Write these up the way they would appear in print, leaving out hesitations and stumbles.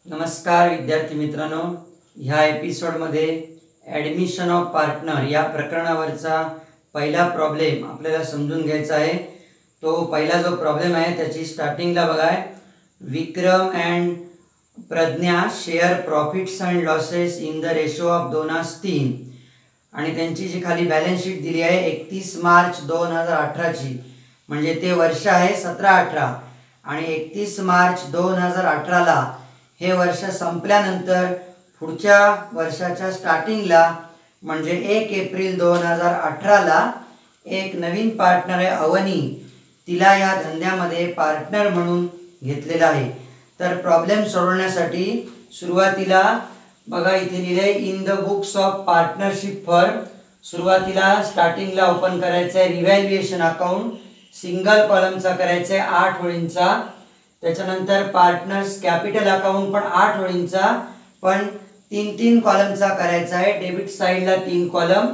नमस्कार विद्यार्थी मित्रांनो, ह्या एपिसोडमध्ये ॲडमिशन ऑफ पार्टनर या प्रकरणावरचा पहिला प्रॉब्लेम आपल्याला समजून घ्यायचा आहे। तो पहिला जो प्रॉब्लेम आहे त्याची स्टार्टिंगला बघा, Vikram and Pragya share profits and losses in the ratio of 2:3 आणि त्यांची जी खाली बॅलन्स शीट दिली आहे 31 मार्च 2018 ची, म्हणजे ते वर्ष आहे 17-18 आणि 31 मार्च 2018 ला हे वर्ष संपल्यानंतर पुढच्या वर्षाच्या स्टार्टिंगला म्हणजे 1 एप्रिल 2018 ला एक नवीन पार्टनर आहे अवनी, तिला या धंद्यामध्ये पार्टनर म्हणून घेतलेला आहे। तर प्रॉब्लेम सोडवण्यासाठी सुरुवातीला बघा इथे लिहिले in the books of partnership firm, सुरुवातीला स्टार्टिंगला ओपन करायचं आहे रिव्हॅल्युएशन अकाउंट, सिंगल कॉलमचा करायचा आहे 8 ओळींचा, त्याच्यानंतर पार्टनर्स कॅपिटल अकाउंट पण 8 ओळींचा पण 3-3 कॉलमचा करायचा आहे। डेबिट साइडला 3 कॉलम,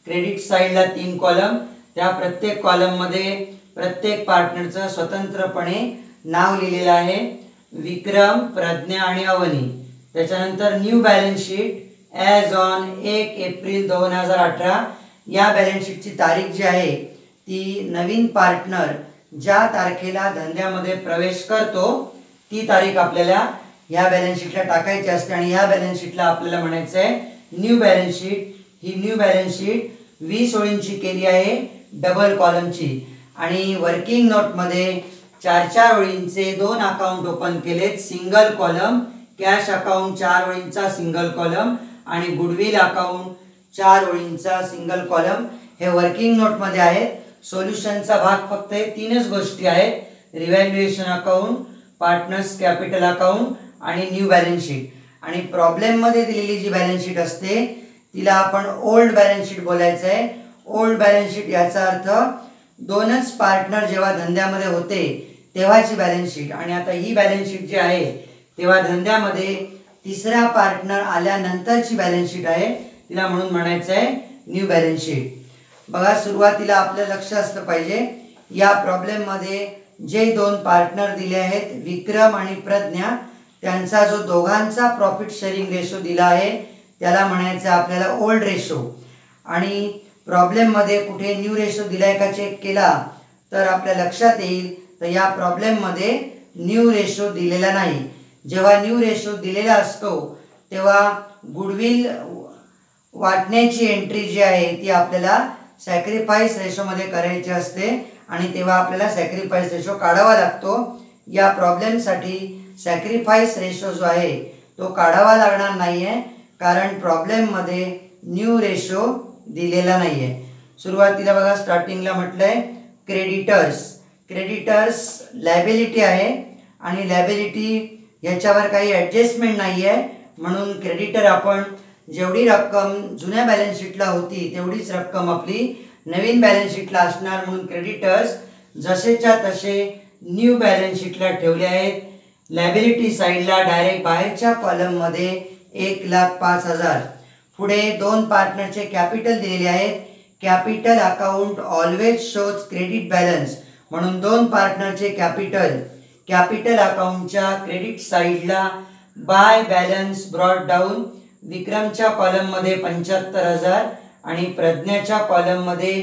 क्रेडिट साइडला 3 कॉलम, त्या प्रत्येक कॉलम मध्ये प्रत्येक पार्टनरचं स्वतंत्रपणे नाव लिहिलेलं आहे, विक्रम, प्रज्ञा आणि अवनी। त्याच्यानंतर new balance sheet as on 1 April 2018, या बॅलन्स शीटची तारीख जी आहे ती नवीन पार्टनर ज्या तारखेला धंद्यामध्ये प्रवेश करतो ती तारीख आपल्याला ह्या बॅलन्स शीटला टाकायची असते आणि ह्या बॅलन्स शीटला आपल्याला म्हणायचं आहे न्यू बॅलन्स शीट। ही न्यू बॅलन्स शीट 20 ओळींची केली आहे डबल कॉलमची आणि वर्किंग नोटमध्ये 4-4 ओळींचे 2 अकाउंट ओपन केलेत, सिंगल कॉलम, कॅश अकाउंट 4 ओळींचा सिंगल कॉलम आणि गुडविल अकाउंट 4 ओळींचा सिंगल कॉलम, हे वर्किंग नोटमध्ये आहेत। सोल्युशनचा भाग फक्त हे 3च गोष्टी आहेत, revaluation account, partners capital account आणि न्यू बॅलन्स शीट। आणि प्रॉब्लेम मध्ये दिलेली जी बॅलन्स शीट असते तिला आपण ओल्ड बॅलन्स शीट बोलायचं आहे। ओल्ड बॅलन्स शीट याचा अर्थ 2च पार्टनर जेव्हा धंद्यामध्ये होते तेव्हाची बॅलन्स शीट, आणि आता ही बॅलन्स शीट जी आहे तेव्हा धंद्यामध्ये 3रा पार्टनर आल्यानंतरची बॅलन्स शीट आहे, तिला म्हणून म्हणायचं आहे न्यू बॅलन्स शीट। बघा सुरुवातीला आपलं लक्ष असलं पाहिजे या प्रॉब्लेम मध्ये जे 2 पार्टनर दिले आहेत विक्रम आणि प्रज्ञा, त्यांचा जो दोघांचा प्रॉफिट शेअरिंग रेशो दिला आहे त्याला म्हणायचं आपल्याला ओल्ड रेशो। आणि प्रॉब्लेम मध्ये कुठे न्यू रेशो दिलाय का चेक केला तर आपल्या लक्षात येईल तर या प्रॉब्लेम मध्ये न्यू रेशो दिलेला नाही। जेव्हा न्यू रेशो दिलेला असतो तेव्हा गुडविल वाटण्याची एंट्री जी आहे ती आपल्याला सॅक्रिफाईस रेशो मध्ये करायची असते आणि तेव्हा आपल्याला सॅक्रिफाईस रेशो काढावा लागतो। या प्रॉब्लेम साठी सॅक्रिफाईस रेशो जो आहे तो काढावा लागणार नाहीये कारण प्रॉब्लेम मध्ये न्यू रेशो दिलेला नाहीये। सुरुवातीला बघा स्टार्टिंगला म्हटलंय क्रेडिटर्स, क्रेडिटर्स लायबिलिटी आहे आणि लायबिलिटी याच्यावर काही ॲडजस्टमेंट नाहीये, म्हणून क्रेडिटर आपण जेवढी रक्कम जुन्या बॅलन्स शीटला होती तेवढीच रक्कम आपली नवीन बॅलन्स शीटला असणार, म्हणून क्रेडिटर्स जसेच्या तसे न्यू बॅलन्स शीटला ठेवले आहेत। लायबिलिटी साइडला डायरेक्ट बाहेरच्या कॉलम मध्ये 1,05,000, पुढे 2 पार्टनरचे कॅपिटल दिलेले आहेत, capital account always shows credit balance, म्हणून 2 पार्टनरचे कॅपिटल, कॅपिटल अकाउंटच्या क्रेडिट साइडला बाय बॅलन्स ब्रॉट डाऊन, विक्रमच्या कॉलम मध्ये 75,000 आणि प्रज्ञाच्या कॉलम मध्ये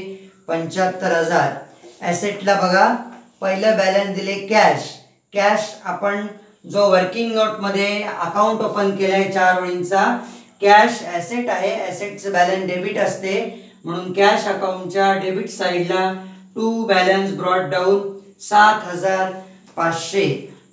75,000। ॲसेटला बघा पहिलं बॅलन्स दिले कॅश, कॅश आपण जो वर्किंग नोट मध्ये अकाउंट ओपन केलाय 4 ओळींचा, कॅश ॲसेट आहे, ॲसेटचं बॅलन्स डेबिट असते म्हणून कॅश अकाउंटच्या डेबिट साइडला टू बॅलन्स ब्रॉट डाऊन 7,500।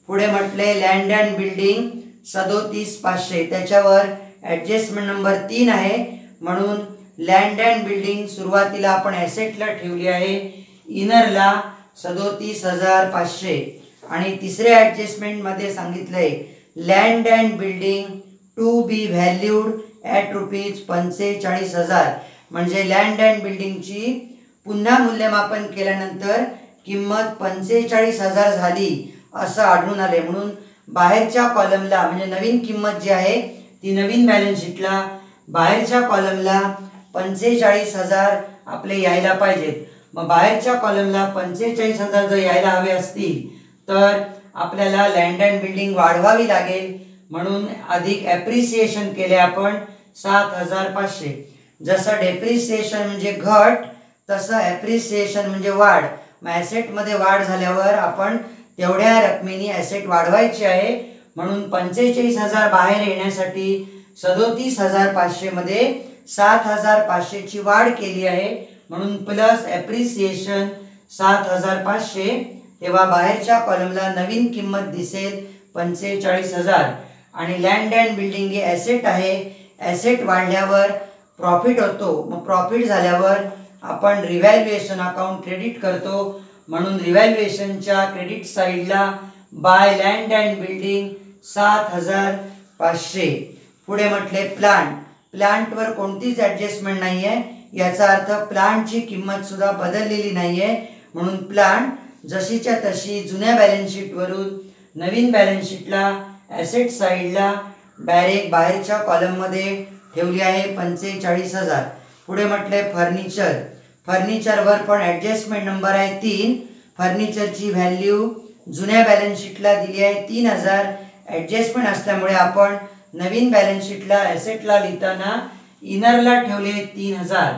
पुढे म्हटले लँड अँड बिल्डिंग 37,500, त्याच्यावर ॲडजस्टमेंट नंबर 3 आहे म्हणून लँड अँड बिल्डिंग सुरुवातीला आपण ॲसेटला ठेवली आहे इनरला 37,500 आणि तिसऱ्या ॲडजस्टमेंट मध्ये सांगितलंय land and building to be valued at ₹45,000, म्हणजे लँड अँड बिल्डिंगची पुन्हा मूल्यमापन केल्यानंतर किंमत 45,000 झाली असं आढळून आले, म्हणून बाहेरच्या कॉलमला म्हणजे नवीन किंमत जी आहे ती नवीन बॅलन्स शीटला बाहेरच्या कॉलमला 45,000 आपले यायला पाहिजेत। मग बाहेरच्या कॉलमला 45,000 जर यायला हवे असतील तर आपल्याला लँड अँड बिल्डिंग वाढवावी लागेल, म्हणून अधिक ॲप्रिसिएशन केले आपण 7,500. जसं डेप्रिसिएशन म्हणजे घट तसं ॲप्रिसिएशन म्हणजे वाढ. मग ॲसेटमध्ये वाढ झाल्यावर आपण तेवढ्या रकमेने ॲसेट वाढवायची आहे. म्हणून 45,000 बाहेर येण्यासाठी 37,500 मध्ये 7,500ची वाढ केली आहे. म्हणून प्लस ॲप्रिसिएशन 7,500. तेव्हा बाहेरच्या कॉलमला नवीन किंमत दिसेल 45,000. आणि लँड अँड बिल्डिंग हे ॲसेट आहे. ॲसेट वाढल्यावर प्रॉफिट होतो. मग प्रॉफिट झाल्यावर आपण रिव्हॅल्युएशन अकाउंट क्रेडिट करतो. म्हणून रिव्हॅल्युएशनच्या क्रेडिट साईडला बाय लँड अँड बिल्डिंग 7,500. पुढे म्हटले प्लांट. प्लांटवर कोणतीच ॲडजस्टमेंट नाही आहे. याचा अर्थ प्लांटची किंमत सुद्धा बदललेली नाही आहे. म्हणून प्लांट जशीच्या तशी जुन्या बॅलन्स शीटवरून नवीन बॅलन्स शीटला ॲसेट साईडला डायरेक्ट बाहेरच्या कॉलममध्ये ठेवली आहे 45,000. पुढे म्हटले फर्निचर. फर्निचरवर पण ॲडजस्टमेंट नंबर आहे 3. फर्निचरची व्हॅल्यू जुन्या बॅलन्स शीटला दिली आहे 3,000. ॲडजस्टमेंट असल्यामुळे आपण नवीन बॅलन्स शीटला ॲसेटला लिहिताना इनरला ठेवले 3,000.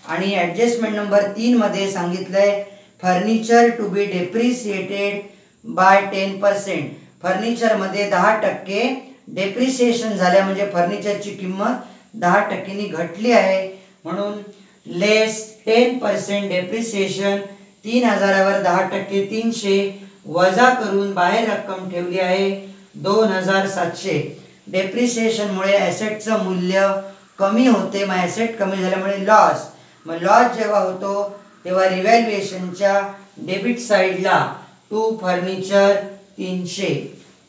आणि ॲडजस्टमेंट नंबर 3 मध्ये सांगितलं आहे furniture to be depreciated by 10%. फर्निचरमध्ये 10% डेप्रिसिएशन झाल्या म्हणजे फर्निचरची किंमत 10%नी घटली आहे. म्हणून लेस 10% डेप्रिसिएशन 3,000वर 10% 300 वजा करून बाहेर रक्कम ठेवली आहे 2,700. डेप्रिसिएशनमुळे ॲसेटचं मूल्य कमी होते. मग ॲसेट कमी झाल्यामुळे लॉस. मग लॉस जेव्हा होतो तेव्हा रिव्हॅल्युएशनच्या डेबिट साईडला टू फर्निचर 300.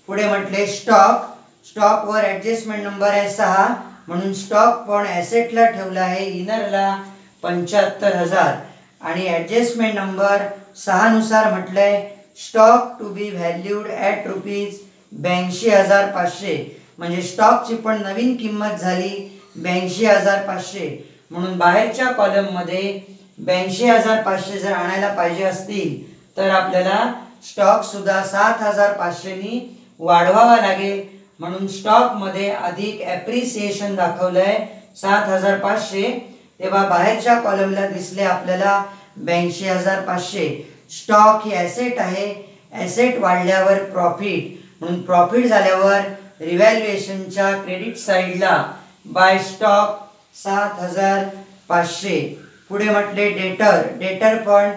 पुढे म्हटले स्टॉक. स्टॉकवर ॲडजस्टमेंट नंबर आहे 6. म्हणून स्टॉक पण ॲसेटला ठेवला आहे इनरला 75,000. आणि ॲडजस्टमेंट नंबर 6 नुसार म्हटलंय stock to be valued at ₹82,500. म्हणजे स्टॉकची पण नवीन किंमत झाली 82,500. म्हणून बाहेरच्या कॉलममध्ये 82,500 जर आणायला पाहिजे असतील तर आपल्याला स्टॉक सुद्धा 7,500नी वाढवावा लागेल. म्हणून स्टॉकमध्ये अधिक ॲप्रिसिएशन दाखवलंय 7,500. तेव्हा बाहेरच्या कॉलमला दिसले आपल्याला 82,500. स्टॉक ही ॲसेट आहे. ॲसेट वाढल्यावर प्रॉफिट. म्हणून प्रॉफिट झाल्यावर रिव्हॅल्युएशनच्या क्रेडिट साईडला बाय स्टॉक 7,500. पुढे म्हटले डेटर. डेटर पण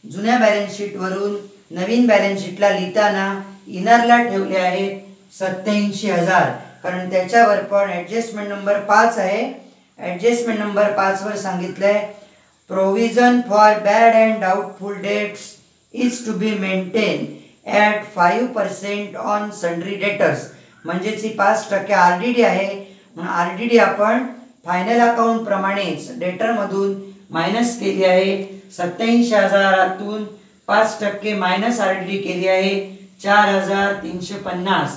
जुन्या बॅलन्स शीटवरून नवीन बॅलन्स शीटला लिहिताना इनरला ठेवले आहेत 87,000. कारण त्याच्यावर पण ॲडजस्टमेंट नंबर 5 आहे. ॲडजस्टमेंट नंबर 5 वर सांगितलंय provision for bad and doubtful debts is to be maintain at 5% on sundry debtors. म्हणजेच ही 5% RDD आहे. म्हणून RDD आपण फायनल अकाउंट प्रमाणेच डेटरमधून मायनस केली आहे. 87,000तून 5% मायनस RDD केली आहे 4,350.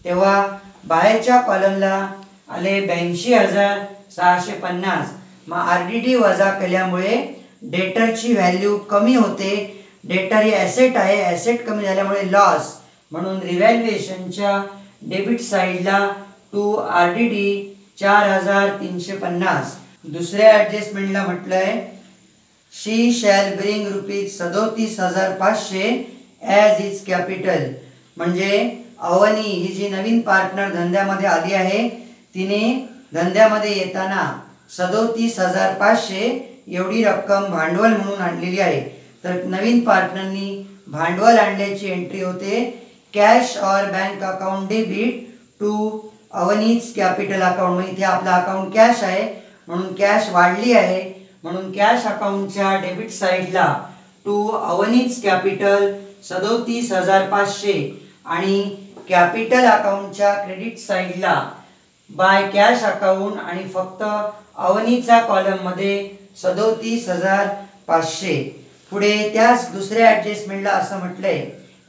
तेव्हा बाहेरच्या कॉलमला आले 82,650. मग RDD वजा केल्यामुळे डेटरची व्हॅल्यू कमी होते. डेटर ही ॲसेट आहे. ॲसेट कमी झाल्यामुळे लॉस. म्हणून रिव्हॅल्युएशनच्या डेबिट साईडला टू RDD 4,350. दुसऱ्या ॲडजस्टमेंटला म्हटलंय she shall bring ₹37,500 as is capital. म्हणजे अवनी ही जी नवीन पार्टनर धंद्यामध्ये आली आहे तिने धंद्यामध्ये येताना 37,500 एवढी रक्कम भांडवल म्हणून आणलेली आहे. तर नवीन पार्टनरनी भांडवल आणल्याची एंट्री होते cash or bank account debit to Avni's capital account. मग इथे आपला अकाउंट कॅश आहे म्हणून कॅश वाढली आहे. म्हणून कॅश अकाउंटच्या डेबिट साईडला टू अवनीज कॅपिटल 37,500 आणि कॅपिटल अकाउंटच्या क्रेडिट साईडला बाय कॅश अकाउंट आणि फक्त अवनीचा कॉलममध्ये 37,500. पुढे त्याच दुसऱ्या ॲडजस्टमेंटला असं म्हटलंय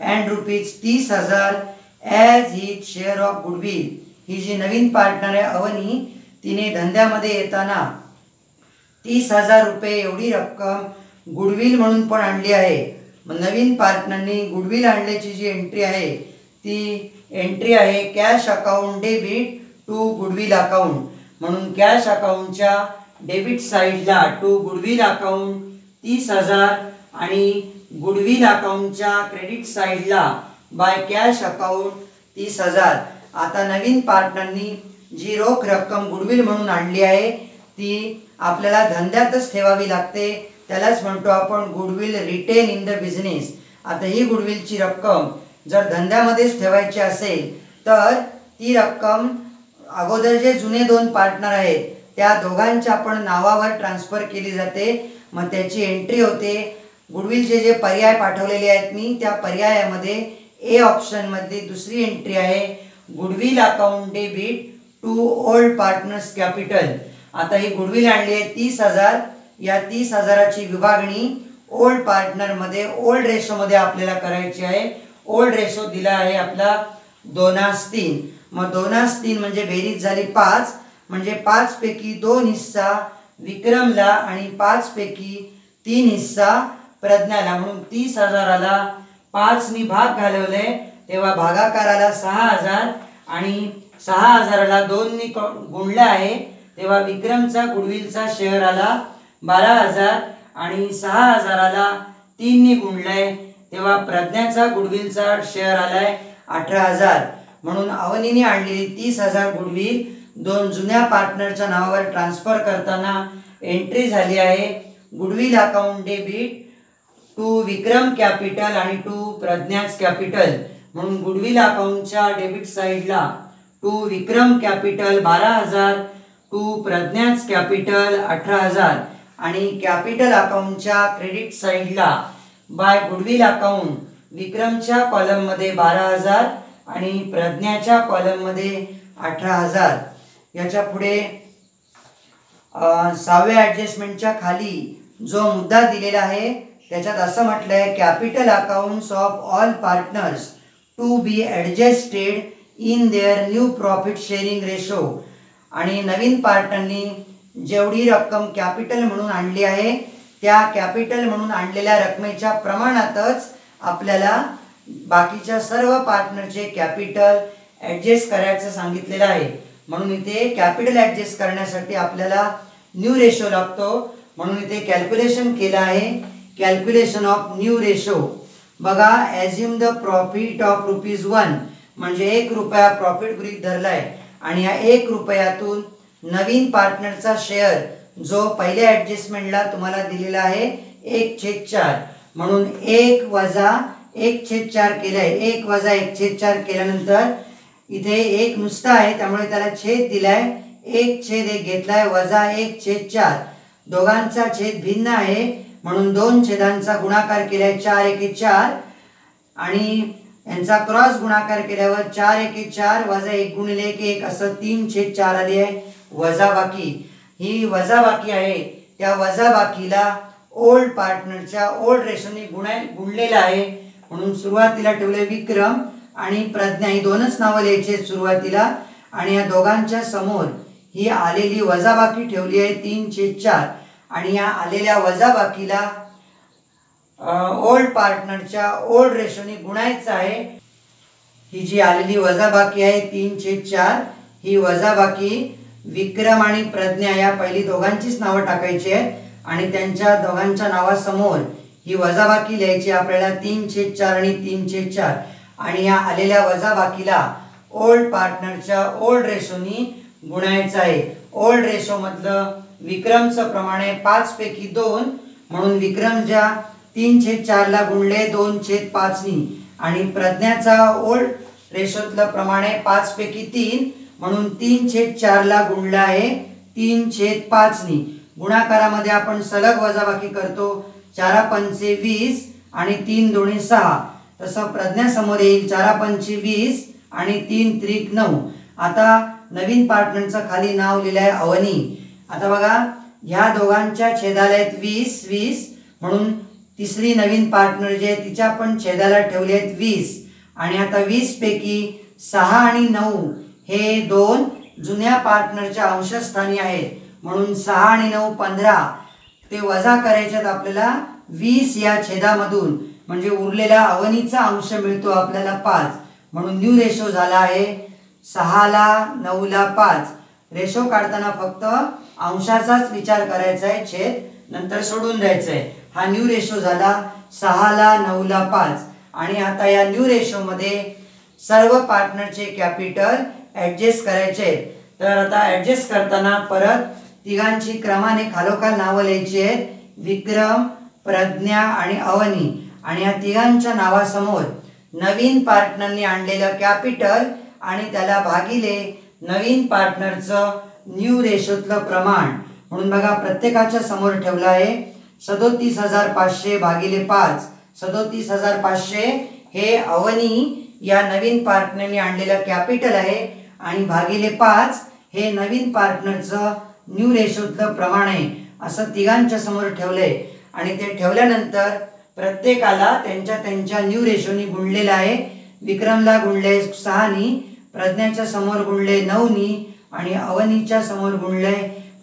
and ₹30,000 as his share of goodwill. ही जी नवीन पार्टनर आहे अवनी तिने धंद्यामध्ये येताना ₹30,000 एवढी रक्कम गुडविल म्हणून पण आणली आहे. मग नवीन पार्टनरनी गुडविल आणल्याची जी एंट्री आहे ती एंट्री आहे cash account debit to goodwill account. म्हणून कॅश अकाउंटच्या डेबिट साईडला टू गुडविल अकाउंट 30,000 आणि गुडविल अकाउंटच्या क्रेडिट साईडला बाय कॅश अकाउंट 30,000. आता नवीन पार्टनरनी जी रोख रक्कम गुडविल म्हणून आणली आहे ती आपल्याला धंद्यातच ठेवावी लागते. त्यालाच म्हणतो आपण goodwill retain in the business. आता ही गुडविलची रक्कम जर धंद्यामध्येच ठेवायची असेल तर ती रक्कम अगोदर जे जुने 2 पार्टनर आहेत त्या दोघांच्या आपण नावावर ट्रान्सफर केली जाते. मग त्याची एंट्री होते. गुडविलचे जे पर्याय पाठवलेले आहेत मी त्या पर्यायामध्ये ए ऑप्शनमध्ये दुसरी एंट्री आहे goodwill account debit to old partners capital. आता ही गुडविल आणली आहे 30,000. या 30,000ची विभागणी ओल्ड पार्टनरमध्ये ओल्ड रेशोमध्ये आपल्याला करायची आहे. ओल्ड रेशो दिला आहे आपला 2:3. मग 2:3 म्हणजे बेरीज झाली 5. म्हणजे 5 पैकी 2 हिस्सा विक्रमला आणि 5 पैकी 3 हिस्सा प्रज्ञाला. म्हणून 30,000ला 5 नी भाग घालवले तेव्हा भागाकाराला 6,000 आणि 6,000ला 2 नी गुणले आहे तेव्हा विक्रमचा गुडविलचा शेअर आला 12,000 आणि 6,000ला 3 नी गुणले तेव्हा प्रज्ञाचा गुडविलचा शेअर आलाय 18,000. म्हणून अवनीने आणलेली 30,000 गुडविल 2 जुन्या पार्टनरच्या नावावर ट्रान्सफर करताना एंट्री झाली आहे goodwill account debit to Vikram capital आणि टू प्रज्ञाज कॅपिटल. म्हणून गुडविल अकाउंटच्या डेबिट साईडला to Vikram capital 12,000 to Pragya's capital 18,000 आणि कॅपिटल अकाउंटच्या क्रेडिट साईडला बाय गुडविल अकाउंट विक्रमच्या कॉलममध्ये 12,000 आणि प्रज्ञाच्या कॉलममध्ये 18,000. याच्या पुढे 6व्या ॲडजस्टमेंटच्या खाली जो मुद्दा दिलेला आहे त्याच्यात असं म्हटलं आहे capital accounts of all partners to be adjusted in their new profit sharing ratio. आणि नवीन पार्टनरनी जेवढी रक्कम कॅपिटल म्हणून आणली आहे त्या कॅपिटल म्हणून आणलेल्या रकमेच्या प्रमाणातच आपल्याला बाकीच्या सर्व पार्टनरचे कॅपिटल ॲडजस्ट करायचं सांगितलेलं आहे. म्हणून इथे कॅपिटल ॲडजस्ट करण्यासाठी आपल्याला न्यू रेशो लागतो. म्हणून इथे कॅल्क्युलेशन केलं आहे कॅल्क्युलेशन ऑफ न्यू रेशो. बघा ॲज्युम द प्रॉफिट ऑफ ₹1 म्हणजे 1 रुपया प्रॉफिट गृहीत धरलाय आणि या 1 रुपयातून नवीन पार्टनरचा शेअर जो पहिल्या ॲडजस्टमेंटला तुम्हाला दिलेला आहे 1/4. म्हणून 1 वजा 1/4 केलंय. 1 वजा 1/4 केल्यानंतर इथे 1 नुसता आहे त्यामुळे त्याला छेद दिलाय. 1/1 घेतलाय वजा 1/4. दोघांचा छेद भिन्न आहे म्हणून 2 छेदांचा गुणाकार केलाय 4×1=4 आणि यांचा क्रॉस गुणाकार केल्यावर 4×1=4 वजा 1×1=1 असं 3/4 आली आहे वजाबाकी. ही वजाबाकी आहे. त्या वजाबाकीला ओल्ड पार्टनरच्या ओल्ड रेशोने गुणलेला आहे. म्हणून सुरुवातीला ठेवले विक्रम आणि प्रज्ञा ही 2च नावं लिहायची सुरुवातीला आणि या दोघांच्या समोर ही आलेली वजाबाकी ठेवली आहे 3/4 आणि या आलेल्या वजाबाकीला ओल्ड पार्टनरच्या ओल्ड रेशोने गुणायचं आहे. ही जी आलेली वजाबाकी आहे 3/4 ही वजाबाकी विक्रम आणि प्रज्ञा या पहिली दोघांचीच नावं टाकायची आहेत आणि त्यांच्या दोघांच्या नावासमोर ही वजाबाकी लिहायची आपल्याला 3/4 आणि 3/4 आणि या आलेल्या वजाबाकीला ओल्ड पार्टनरच्या ओल्ड रेशोनी गुणायचं आहे. ओल्ड रेशो मधलं विक्रमचं प्रमाण आहे 5 पैकी 2 म्हणून विक्रमच्या 3/4 गुणले 2/5 आणि प्रज्ञाचा ओल्ड रेशोतलं प्रमाण आहे 5 पैकी 3 म्हणून 3/4 गुणला आहे 3/5. गुणाकारामध्ये आपण सलग वजाबाकी करतो 4×5 20 आणि 3×2 6. तसं प्रज्ञा समोर येईल 4×5 20 आणि 3×3 9. आता नवीन पार्टनरचं खाली नाव लिहिलं आहे अवनी. आता बघा ह्या दोघांच्या छेदाला आहेत 20 म्हणून तिसरी नवीन पार्टनर जे आहे तिच्या पण छेदाला ठेवले आहेत 20 आणि आता 20 पैकी 6 आणि 9 हे 2 जुन्या पार्टनरच्या अंशस्थानी आहेत म्हणून 6 आणि 9 15. ते वजा करायच्यात आपल्याला 20 या छेदामधून म्हणजे उरलेला अवनीचा अंश मिळतो आपल्याला 5 म्हणून न्यू रेशो झाला आहे 6:9:5. रेशो काढताना फक्त अंशाचाच विचार करायचा आहे, छेद नंतर सोडून द्यायचं आहे. हा न्यू रेशो झाला 6:9:5. आणि आता या न्यू रेशो मध्ये सर्व पार्टनरचे कॅपिटल ॲडजस्ट करायचे आहेत. तर आता ॲडजस्ट करताना परत तिघांची क्रमाने खालोखाल नावं लिहायची आहेत, विक्रम, प्रज्ञा आणि अवनी. आणि या तिघांच्या नावासमोर नवीन पार्टनरने आणलेलं कॅपिटल आणि त्याला भागिले नवीन पार्टनरचं न्यू रेशोतलं प्रमाण. म्हणून बघा प्रत्येकाच्या समोर ठेवलं आहे 37,500 भागिले 5. 37,500 हे अवनी या नवीन पार्टनरने आणलेलं कॅपिटल आहे आणि भागिले 5 हे नवीन पार्टनरचं न्यू रेशोतलं प्रमाण आहे. असं तिघांच्या समोर ठेवलंय. आणि ते ठेवल्यानंतर प्रत्येकाला त्यांच्या त्यांच्या न्यू रेशोनी गुणलेलं आहे. विक्रमला गुणले 6नी, प्रज्ञाच्या समोर गुणले 9नी आणि अवनीच्या समोर गुणले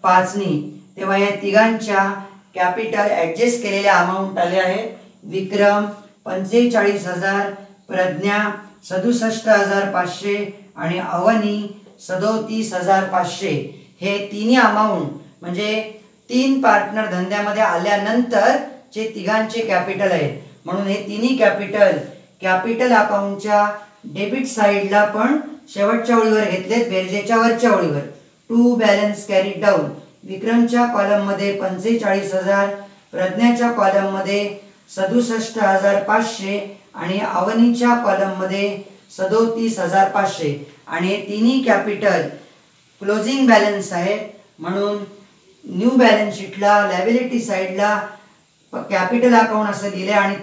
5नी. तेव्हा या तिघांच्या कॅपिटल ॲडजस्ट केलेल्या अमाऊंट आले आहेत. विक्रम 45,000, प्रज्ञा 67,500 आणि अवनी 37,500. हे तिन्ही अमाऊंट म्हणजे 3 पार्टनर धंद्यामध्ये आल्यानंतर जे तिघांचे कॅपिटल आहेत. म्हणून हे तिन्ही कॅपिटल अकाउंटच्या डेबिट साईडला पण शेवटच्या ओळीवर घेतलेत, बेरजेच्या वरच्या ओळीवर. To balance carried down. विक्रमच्या कॉलममध्ये 45,000, प्रज्ञाच्या कॉलममध्ये 67,500 आणि अवनीच्या कॉलममध्ये 37,500. आणि हे तिन्ही कॅपिटल क्लोजिंग बॅलन्स आहे. म्हणून न्यू बॅलन्स शीटला लायबिलिटी साईडला कॅपिटल अकाउंट असं लिहिले आणि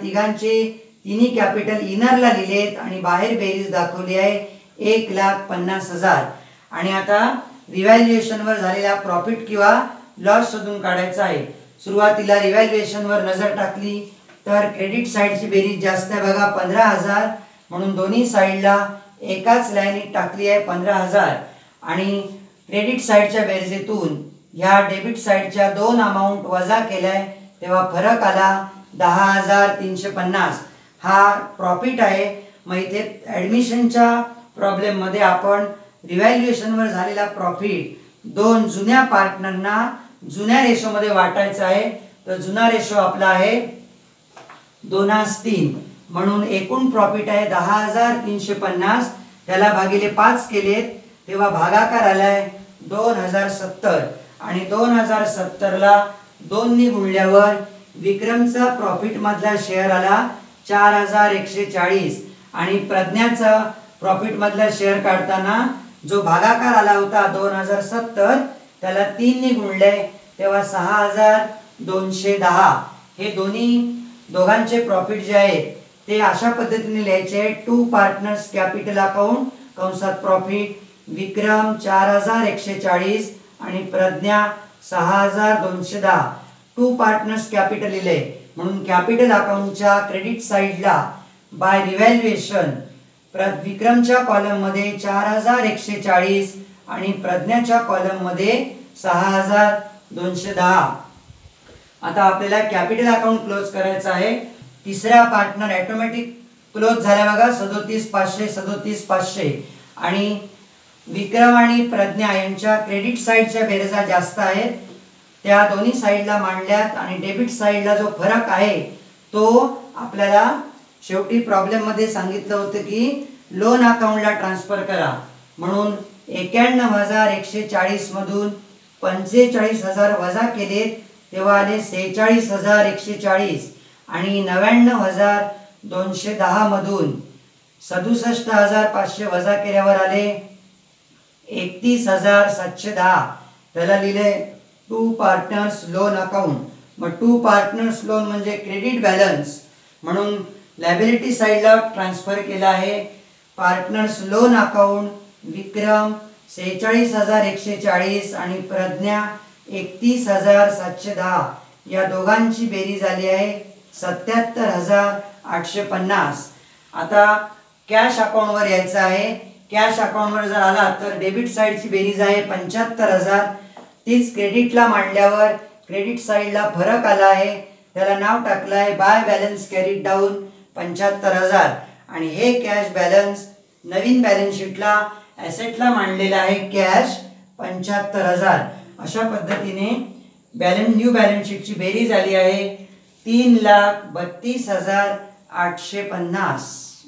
तिन्ही कॅपिटल इनरला लिहिलेत आणि बाहेर बेरीज दाखवली आहे 1,50,000. आणि आता रिव्हॅल्युएशनवर झालेला प्रॉफिट किंवा लॉस शोधून काढायचा आहे. सुरुवातीला रिव्हॅल्युएशनवर नजर टाकली तर क्रेडिट साईडची बेरीज जास्त आहे बघा 15,000. म्हणून दोन्ही साईडला एकाच लाईनीत टाकली आहे 15,000. आणि क्रेडिट साईडच्या बेरजेतून ह्या डेबिट साईडच्या 2 अमाऊंट वजा केल्याय तेव्हा फरक आला 10,350. हा प्रॉफिट आहे. मग इथे ॲडमिशनच्या प्रॉब्लेममध्ये आपण रिव्हॅल्युएशनवर झालेला प्रॉफिट 2 जुन्या पार्टनरना जुन्या रेशोमध्ये वाटायचा आहे. तर जुना रेशो आपला आहे 2:3. म्हणून एकूण प्रॉफिट आहे 10,350. त्याला भागिले 5 केलेत तेव्हा भागाकार आलाय 2,070. आणि 2,070ला 2नी गुणल्यावर विक्रमचा प्रॉफिट मधला शेअर आला 4,140. आणि प्रज्ञाचा प्रॉफिट मधला शेअर काढताना जो भागाकार आला होता 2,070 त्याला 3नी गुणले तेव्हा 6,210. हे दोघांचे प्रॉफिट जे आहेत ते अशा पद्धतीने लिहायचे. 2 पार्टनर्स कॅपिटल अकाउंट कंसात प्रॉफिट. विक्रम 4,140 आणि प्रज्ञा 6,210. 2 पार्टनर्स कॅपिटल लिहिले. म्हणून कॅपिटल अकाउंटच्या क्रेडिट साईडला बाय रिव्हॅल्युएशन विक्रमच्या कॉलममध्ये 4,140 आणि प्रज्ञाच्या कॉलममध्ये 6,210. आता आपल्याला कॅपिटल अकाउंट क्लोज करायचं आहे. तिसरा पार्टनर ऑटोमॅटिक क्लोज झाला बघा 37,500 37,500. आणि विक्रम आणि प्रज्ञा यांच्या क्रेडिट साईडच्या बेरजा जास्त आहेत त्या दोन्ही साईडला मांडल्यात. आणि डेबिट साईडला जो फरक आहे तो आपल्याला शेवटी प्रॉब्लेम मध्ये सांगितलं होतं की लोन अकाउंटला ट्रान्सफर करा. म्हणून 91,140 मधून 45,000 वजा केलेत तेव्हा आले 46,140. आणि 99,210 मधून 67,500 वजा केल्यावर आले 31,710. त्याला लिहिले 2 पार्टनर्स लोन अकाउंट. मग 2 पार्टनर्स लोन म्हणजे क्रेडिट बॅलन्स. म्हणून लायबिलिटी साईडला ट्रान्सफर केला आहे पार्टनर्स लोन अकाउंट. विक्रम 46,140 आणि प्रज्ञा 31,710. या दोघांची बेरीज आली आहे 77,850. आता कॅश अकाउंटवर यायचं आहे. कॅश अकाउंटवर जर आला तर डेबिट साईडची बेरीज आहे 75,000. तीच क्रेडिटला मांडल्यावर क्रेडिट साईडला फरक आला आहे त्याला नाव टाकलं आहे बाय बॅलन्स कॅरीड डाऊन 75,000. आणि हे कॅश बॅलन्स नवीन बॅलन्स शीटला ॲसेटला मांडलेला आहे कॅश 75,000. अशा पद्धतीने न्यू बॅलन्स शीटची बेरीज आली आहे 3,32,850.